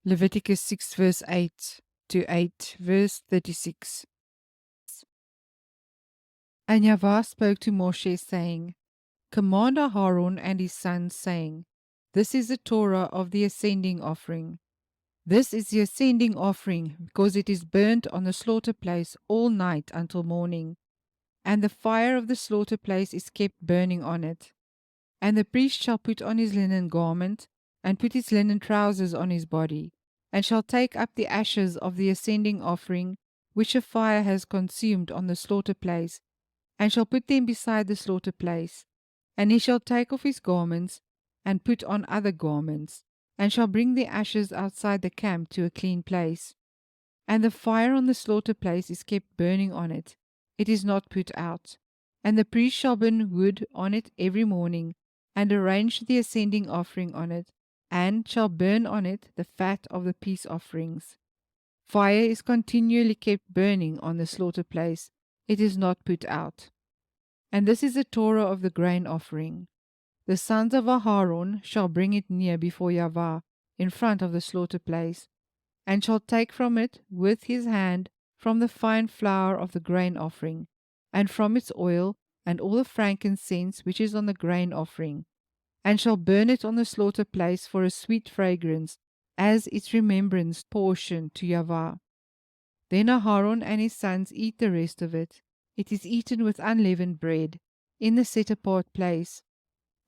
Leviticus 6 verse 8 to 8 verse 36. And Yahweh spoke to Moshe, saying, Command Aaron and his sons, saying, This is the Torah of the ascending offering. This is the ascending offering, because it is burnt on the slaughter place all night until morning, and the fire of the slaughter place is kept burning on it. And the priest shall put on his linen garment, and put his linen trousers on his body, and shall take up the ashes of the ascending offering, which a fire has consumed on the slaughter place, and shall put them beside the slaughter place. And he shall take off his garments, and put on other garments, and shall bring the ashes outside the camp to a clean place. And the fire on the slaughter place is kept burning on it, it is not put out. And the priest shall burn wood on it every morning, and arrange the ascending offering on it, and shall burn on it the fat of the peace offerings. Fire is continually kept burning on the slaughter place, it is not put out. And this is the Torah of the grain offering. The sons of Aharon shall bring it near before Yahweh, in front of the slaughter place, and shall take from it with his hand from the fine flour of the grain offering, and from its oil, and all the frankincense which is on the grain offering, and shall burn it on the slaughter place for a sweet fragrance, as its remembrance portion to Yahweh. Then Aharon and his sons eat the rest of it. It is eaten with unleavened bread, in the set apart place.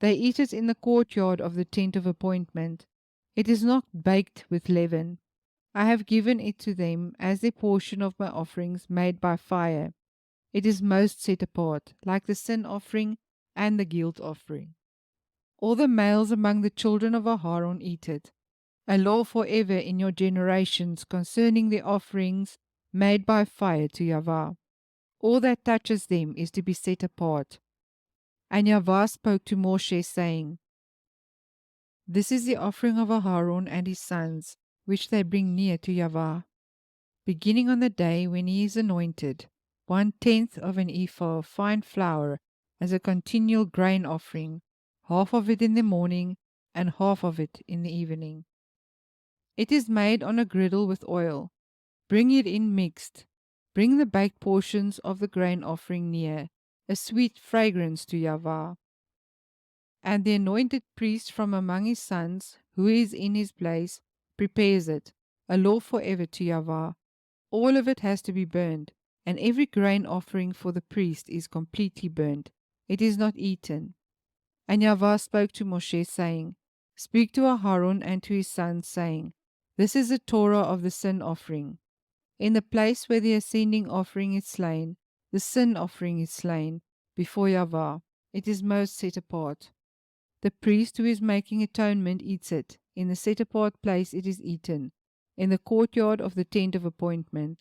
They eat it in the courtyard of the tent of appointment. It is not baked with leaven. I have given it to them as their portion of my offerings made by fire. It is most set apart, like the sin offering and the guilt offering. All the males among the children of Aharon eat it, a law forever in your generations concerning the offerings made by fire to Yahweh. All that touches them is to be set apart. And Yahweh spoke to Moshe, saying, This is the offering of Aharon and his sons, which they bring near to Yahweh. Beginning on the day when he is anointed, 1/10 of an ephah of fine flour as a continual grain offering, half of it in the morning, and half of it in the evening. It is made on a griddle with oil. Bring it in mixed. Bring the baked portions of the grain offering near, a sweet fragrance to Yahweh. And the anointed priest from among his sons, who is in his place, prepares it, a law forever to Yahweh. All of it has to be burned, and every grain offering for the priest is completely burnt. It is not eaten. And Yahweh spoke to Moshe, saying, Speak to Aharon and to his sons, saying, This is the Torah of the sin offering. In the place where the ascending offering is slain, the sin offering is slain before Yahweh. It is most set apart. The priest who is making atonement eats it. In the set apart place it is eaten, in the courtyard of the tent of appointment.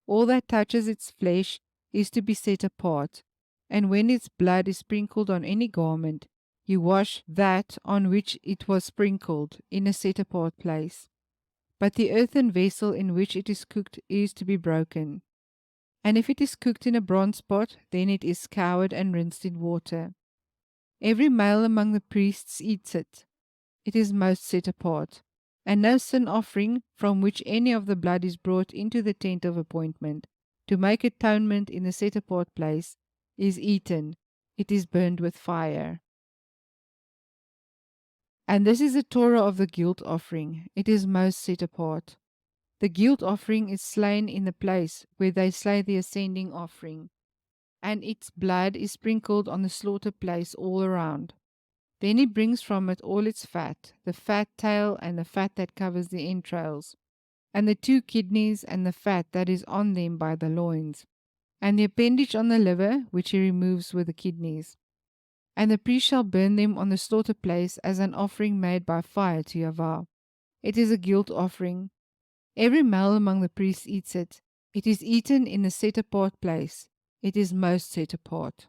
All that touches its flesh is to be set apart, and when its blood is sprinkled on any garment, you wash that on which it was sprinkled in a set apart place. But the earthen vessel in which it is cooked is to be broken. And if it is cooked in a bronze pot, then it is scoured and rinsed in water. Every male among the priests eats it. It is most set apart. And no sin offering from which any of the blood is brought into the tent of appointment, to make atonement in the set apart place, is eaten. It is burned with fire. And this is the Torah of the guilt offering. It is most set apart. The guilt offering is slain in the place where they slay the ascending offering, and its blood is sprinkled on the slaughter place all around. Then he brings from it all its fat, the fat tail and the fat that covers the entrails, and the 2 kidneys and the fat that is on them by the loins, and the appendage on the liver, which he removes with the kidneys. And the priest shall burn them on the slaughter place as an offering made by fire to Yahweh. It is a guilt offering. Every male among the priests eats it. It is eaten in the set apart place. It is most set apart.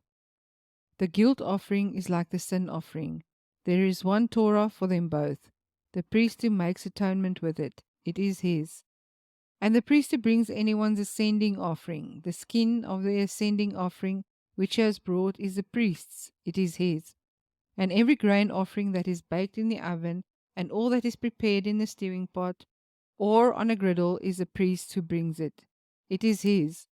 The guilt offering is like the sin offering. There is one Torah for them both. The priest who makes atonement with it, it is his. And the priest who brings anyone's ascending offering, the skin of the ascending offering which he has brought is the priest's, it is his. And every grain offering that is baked in the oven, and all that is prepared in the stewing pot, or on a griddle is the priest who brings it. It is his.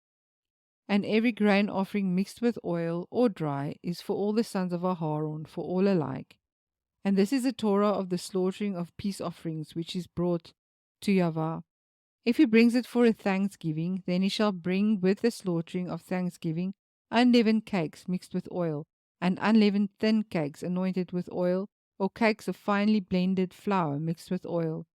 And every grain offering mixed with oil or dry is for all the sons of Aaron, for all alike. And this is the Torah of the slaughtering of peace offerings, which is brought to Yahweh. If he brings it for a thanksgiving, then he shall bring with the slaughtering of thanksgiving unleavened cakes mixed with oil, and unleavened thin cakes anointed with oil, or cakes of finely blended flour mixed with oil.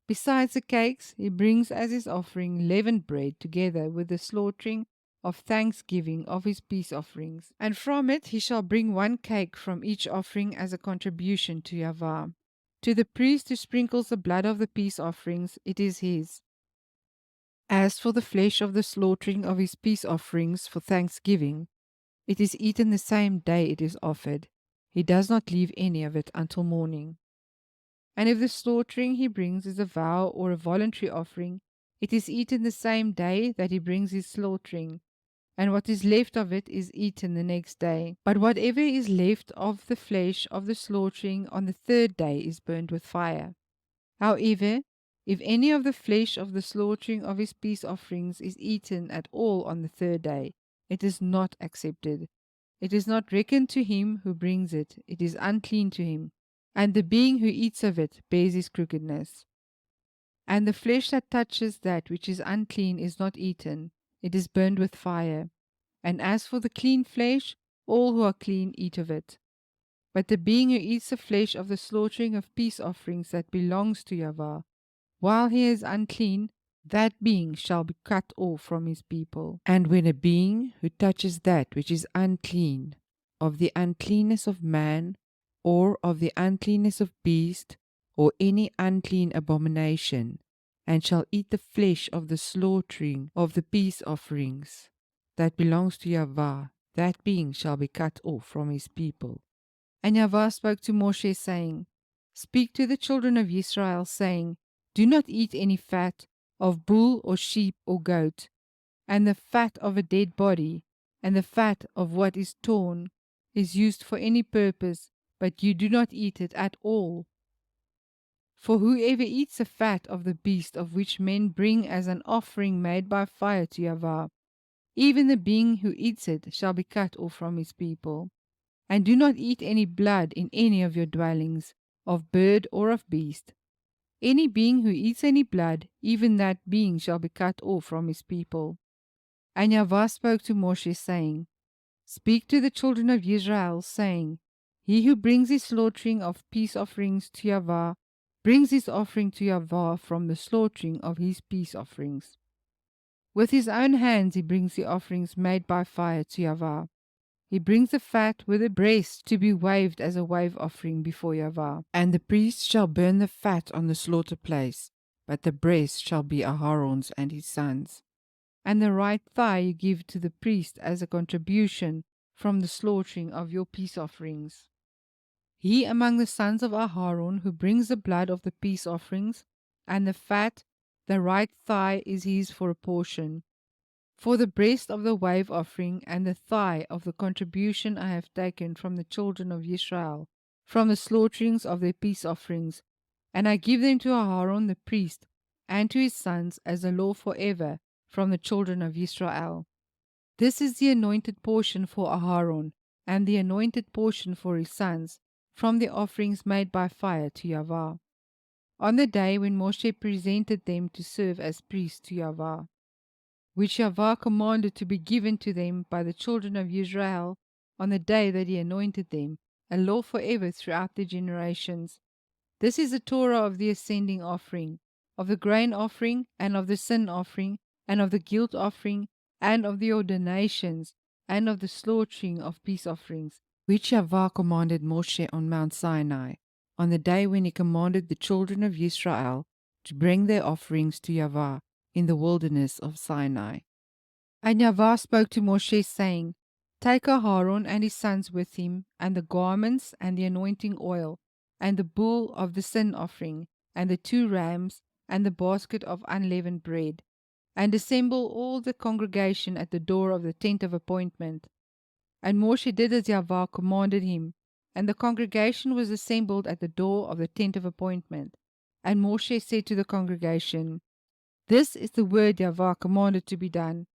Besides the cakes, he brings as his offering leavened bread together with the slaughtering of thanksgiving of his peace offerings. And from it he shall bring one cake from each offering as a contribution to Yahweh. To the priest who sprinkles the blood of the peace offerings, it is his. As for the flesh of the slaughtering of his peace offerings for thanksgiving, it is eaten the same day it is offered. He does not leave any of it until morning. And if the slaughtering he brings is a vow or a voluntary offering, it is eaten the same day that he brings his slaughtering, and what is left of it is eaten the next day. But whatever is left of the flesh of the slaughtering on the third day is burned with fire. However, if any of the flesh of the slaughtering of his peace offerings is eaten at all on the third day, it is not accepted. It is not reckoned to him who brings it, it is unclean to him, and the being who eats of it bears his crookedness. And the flesh that touches that which is unclean is not eaten, it is burned with fire. And as for the clean flesh, all who are clean eat of it. But the being who eats the flesh of the slaughtering of peace offerings that belongs to Yahweh, while he is unclean, that being shall be cut off from his people. And when a being who touches that which is unclean, of the uncleanness of man, or of the uncleanness of beast, or any unclean abomination, and shall eat the flesh of the slaughtering of the peace offerings that belongs to Yahweh, that being shall be cut off from his people. And Yahweh spoke to Moshe, saying, Speak to the children of Israel, saying, Do not eat any fat of bull or sheep or goat, and the fat of a dead body, and the fat of what is torn is used for any purpose, but you do not eat it at all. For whoever eats the fat of the beast of which men bring as an offering made by fire to Yahweh, even the being who eats it shall be cut off from his people. And do not eat any blood in any of your dwellings, of bird or of beast. Any being who eats any blood, even that being shall be cut off from his people. And Yahweh spoke to Moshe, saying, Speak to the children of Israel, saying, He who brings his slaughtering of peace offerings to Yahweh, brings his offering to Yahweh from the slaughtering of his peace offerings. With his own hands he brings the offerings made by fire to Yahweh. He brings the fat with the breast to be waved as a wave offering before Yahweh. And the priest shall burn the fat on the slaughter place, but the breast shall be Aaron's and his sons. And the right thigh you give to the priest as a contribution from the slaughtering of your peace offerings. He among the sons of Aaron who brings the blood of the peace offerings, and the fat, the right thigh is his for a portion. For the breast of the wave offering and the thigh of the contribution I have taken from the children of Israel, from the slaughterings of their peace offerings, and I give them to Aaron the priest and to his sons as a law forever from the children of Israel. This is the anointed portion for Aaron, and the anointed portion for his sons, from the offerings made by fire to Yahweh, on the day when Moshe presented them to serve as priests to Yahweh, which Yahweh commanded to be given to them by the children of Israel on the day that he anointed them, a law forever throughout the generations. This is the Torah of the ascending offering, of the grain offering, and of the sin offering, and of the guilt offering, and of the ordinations, and of the slaughtering of peace offerings, which Yahweh commanded Moshe on Mount Sinai, on the day when he commanded the children of Israel to bring their offerings to Yahweh in the wilderness of Sinai. And Yahweh spoke to Moshe, saying, Take Aaron and his sons with him, and the garments, and the anointing oil, and the bull of the sin offering, and the 2 rams, and the basket of unleavened bread, and assemble all the congregation at the door of the tent of appointment. And Moshe did as Yahweh commanded him, and the congregation was assembled at the door of the tent of appointment. And Moshe said to the congregation, "This is the word Yahweh commanded to be done."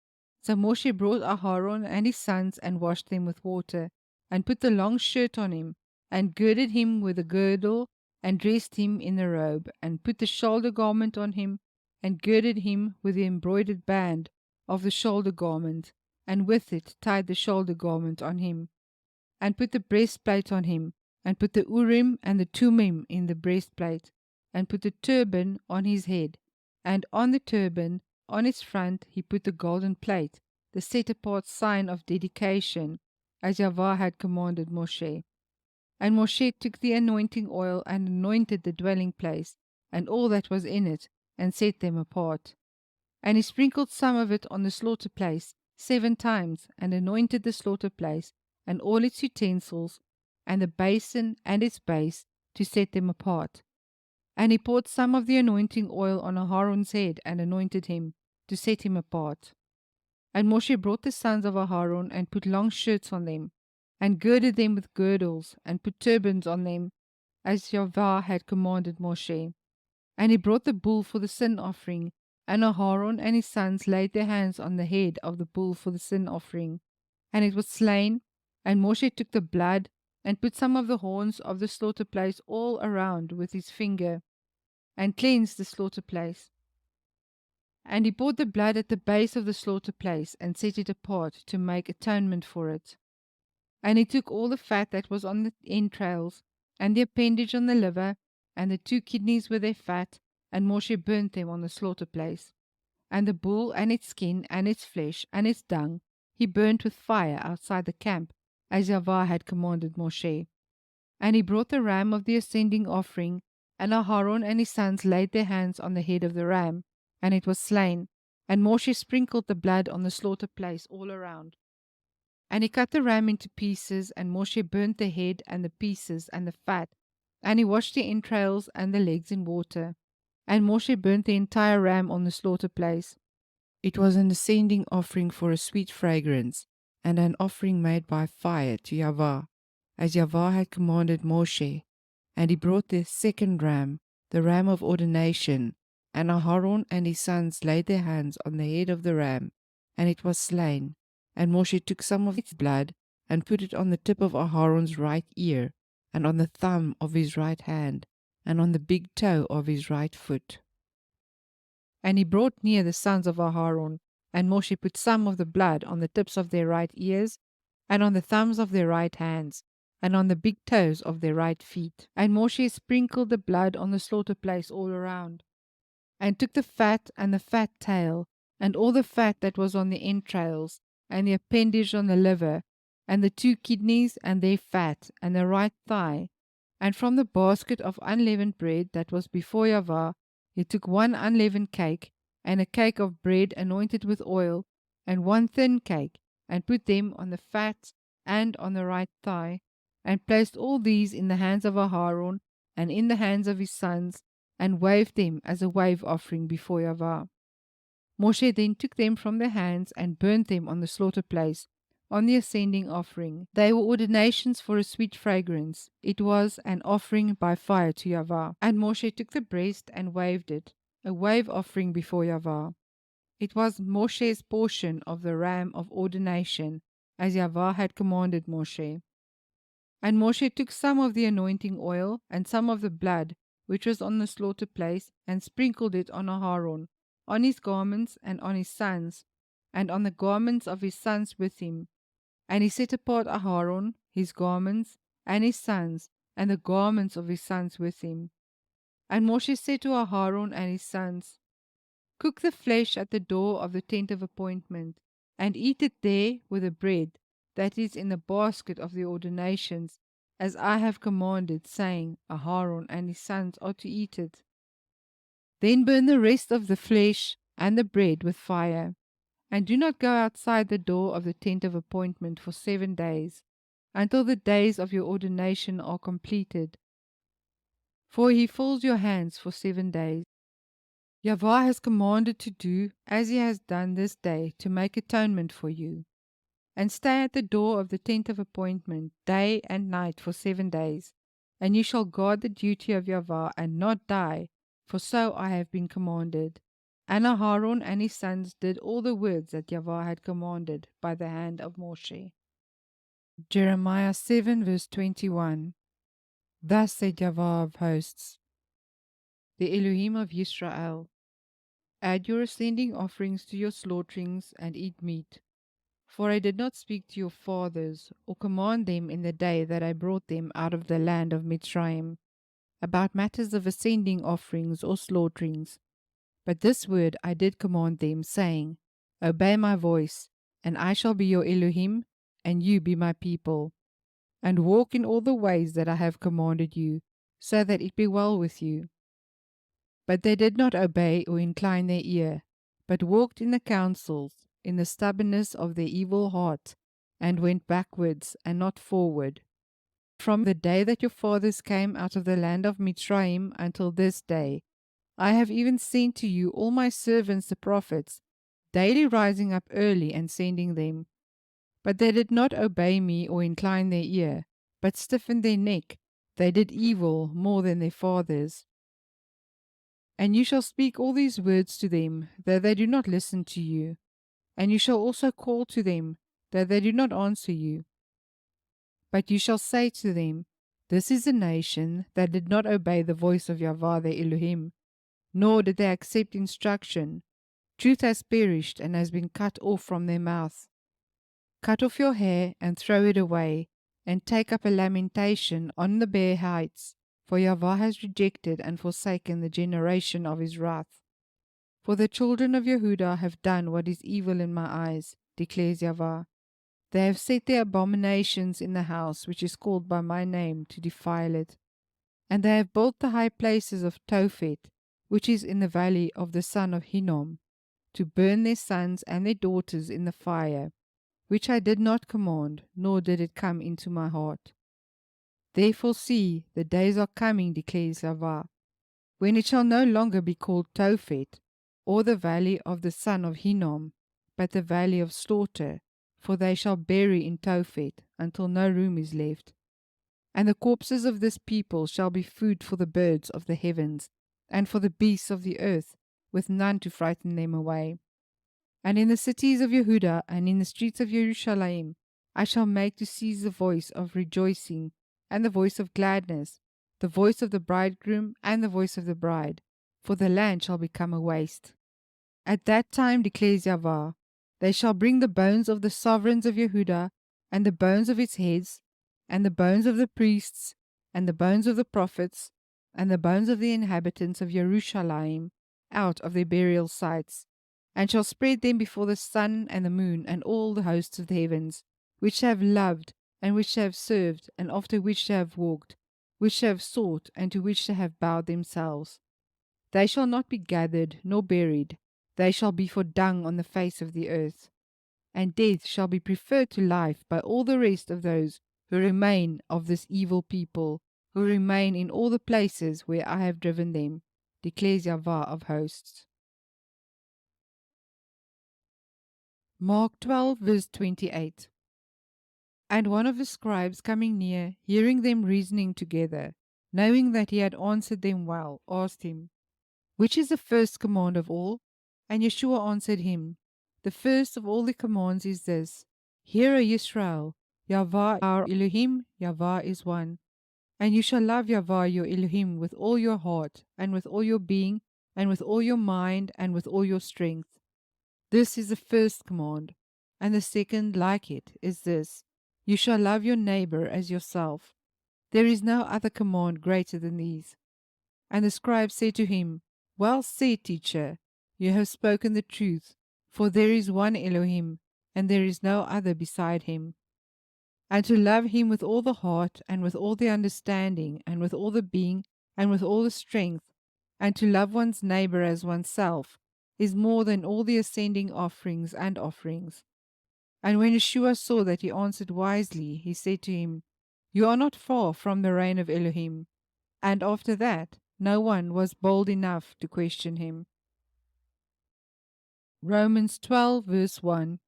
So Moshe brought Aharon and his sons and washed them with water, and put the long shirt on him, and girded him with a girdle, and dressed him in the robe, and put the shoulder garment on him, and girded him with the embroidered band of the shoulder garment, and with it tied the shoulder garment on him, and put the breastplate on him, and put the Urim and the Tummim in the breastplate, and put the turban on his head, and on the turban, on its front, he put the golden plate, the set apart sign of dedication, as Yahweh had commanded Moshe. And Moshe took the anointing oil and anointed the dwelling place, and all that was in it, and set them apart. And he sprinkled some of it on the slaughter place 7 times, and anointed the slaughter place, and all its utensils, and the basin and its base, to set them apart. And he poured some of the anointing oil on Aharon's head, and anointed him, to set him apart. And Moshe brought the sons of Aharon, and put long shirts on them, and girded them with girdles, and put turbans on them, as Yahweh had commanded Moshe. And he brought the bull for the sin offering, and Aharon and his sons laid their hands on the head of the bull for the sin offering. And it was slain, and Moshe took the blood, and put some of the horns of the slaughter place all around with his finger, and cleansed the slaughter place. And he poured the blood at the base of the slaughter place, and set it apart to make atonement for it. And he took all the fat that was on the entrails, and the appendage on the liver, and the 2 kidneys with their fat, and Moshe burnt them on the slaughter place. And the bull and its skin, and its flesh, and its dung, he burnt with fire outside the camp, as Yahweh had commanded Moshe. And he brought the ram of the ascending offering, and Aharon and his sons laid their hands on the head of the ram, and it was slain. And Moshe sprinkled the blood on the slaughter place all around. And he cut the ram into pieces, and Moshe burnt the head and the pieces and the fat, and he washed the entrails and the legs in water. And Moshe burnt the entire ram on the slaughter place. It was an ascending offering for a sweet fragrance, and an offering made by fire to Yahweh, as Yahweh had commanded Moshe. And he brought the second ram, the ram of ordination, and Aharon and his sons laid their hands on the head of the ram, and it was slain. And Moshe took some of its blood, and put it on the tip of Aharon's right ear, and on the thumb of his right hand, and on the big toe of his right foot. And he brought near the sons of Aharon, and Moshe put some of the blood on the tips of their right ears, and on the thumbs of their right hands, and on the big toes of their right feet. And Moshe sprinkled the blood on the slaughter place all around, and took the fat and the fat tail, and all the fat that was on the entrails, and the appendage on the liver, and the 2 kidneys and their fat, and the right thigh. And from the basket of unleavened bread that was before Yahweh, he took 1 unleavened cake, and a cake of bread anointed with oil, and 1 thin cake, and put them on the fat and on the right thigh, and placed all these in the hands of Aharon and in the hands of his sons, and waved them as a wave offering before Yahweh. Moshe then took them from their hands and burnt them on the slaughter place, on the ascending offering. They were ordinations for a sweet fragrance. It was an offering by fire to Yahweh. And Moshe took the breast and waved it, a wave offering before Yahweh. It was Moshe's portion of the ram of ordination, as Yahweh had commanded Moshe. And Moshe took some of the anointing oil and some of the blood which was on the slaughter place, and sprinkled it on Aharon, on his garments and on his sons, and on the garments of his sons with him. And he set apart Aharon, his garments, and his sons, and the garments of his sons with him. And Moshe said to Aharon and his sons, "Cook the flesh at the door of the tent of appointment, and eat it there with the bread that is in the basket of the ordinations, as I have commanded, saying, Aharon and his sons are to eat it. Then burn the rest of the flesh and the bread with fire, and do not go outside the door of the tent of appointment for 7 days, until the days of your ordination are completed. For he fills your hands for 7 days. Yahweh has commanded to do as he has done this day to make atonement for you. And stay at the door of the tent of appointment day and night for 7 days, and you shall guard the duty of Yahweh and not die, for so I have been commanded. And Aharon and his sons did all the words that Yahweh had commanded by the hand of Moshe. Jeremiah 7 verse 21. Thus said Yahweh of hosts, the Elohim of Israel, add your ascending offerings to your slaughterings and eat meat. For I did not speak to your fathers, or command them in the day that I brought them out of the land of Mitzrayim, about matters of ascending offerings or slaughterings. But this word I did command them, saying, obey my voice, and I shall be your Elohim, and you be my people. And walk in all the ways that I have commanded you, so that it be well with you. But they did not obey or incline their ear, but walked in the counsels, in the stubbornness of their evil heart, and went backwards and not forward. From the day that your fathers came out of the land of Mitzrayim until this day, I have even sent to you all my servants the prophets, daily rising up early and sending them. But they did not obey me or incline their ear, but stiffened their neck. They did evil more than their fathers. And you shall speak all these words to them, though they do not listen to you. And you shall also call to them, though they do not answer you. But you shall say to them, this is a nation that did not obey the voice of Yahweh their Elohim, nor did they accept instruction. Truth has perished and has been cut off from their mouth. Cut off your hair and throw it away, and take up a lamentation on the bare heights, for Yahweh has rejected and forsaken the generation of his wrath. For the children of Yehudah have done what is evil in my eyes, declares Yahweh. They have set their abominations in the house which is called by my name to defile it. And they have built the high places of Tophet, which is in the valley of the son of Hinnom, to burn their sons and their daughters in the fire, which I did not command, nor did it come into my heart. Therefore see, the days are coming, declares Yahweh, when it shall no longer be called Tophet, or the valley of the son of Hinnom, but the valley of slaughter, for they shall bury in Tophet until no room is left. And the corpses of this people shall be food for the birds of the heavens, and for the beasts of the earth, with none to frighten them away. And in the cities of Yehudah and in the streets of Jerusalem I shall make to cease the voice of rejoicing, and the voice of gladness, the voice of the bridegroom and the voice of the bride, for the land shall become a waste. At that time, declares Yahweh, they shall bring the bones of the sovereigns of Yehudah, and the bones of its heads, and the bones of the priests, and the bones of the prophets, and the bones of the inhabitants of Jerusalem, out of their burial sites, and shall spread them before the sun and the moon and all the hosts of the heavens, which they have loved, and which they have served, and after which they have walked, which they have sought, and to which they have bowed themselves. They shall not be gathered nor buried, they shall be for dung on the face of the earth. And death shall be preferred to life by all the rest of those who remain of this evil people, who remain in all the places where I have driven them, declares Yahweh of hosts. Mark 12 verse 28. And one of the scribes coming near, hearing them reasoning together, knowing that he had answered them well, asked him, which is the first command of all? And Yeshua answered him, the first of all the commands is this, Hear, O Israel, Yahweh our Elohim, Yahweh is one. And you shall love Yahweh your Elohim with all your heart, and with all your being, and with all your mind, and with all your strength. This is the first command. And the second, like it, is this, You shall love your neighbor as yourself. There is no other command greater than these. And the scribe said to him, Well said, teacher, you have spoken the truth, for there is one Elohim, and there is no other beside him. And to love him with all the heart, and with all the understanding, and with all the being, and with all the strength, and to love one's neighbor as oneself, is more than all the ascending offerings and offerings. And when Yeshua saw that he answered wisely, he said to him, You are not far from the reign of Elohim. And after that, no one was bold enough to question him. Romans 12 verse 1.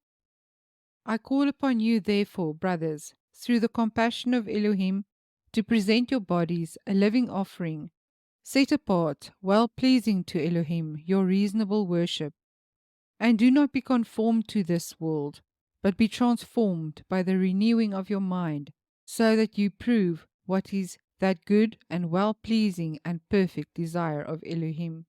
I call upon you therefore, brothers, through the compassion of Elohim, to present your bodies a living offering, Set apart, well pleasing to Elohim, your reasonable worship. And do not be conformed to this world, but be transformed by the renewing of your mind, so that you prove what is that good and well pleasing and perfect desire of Elohim.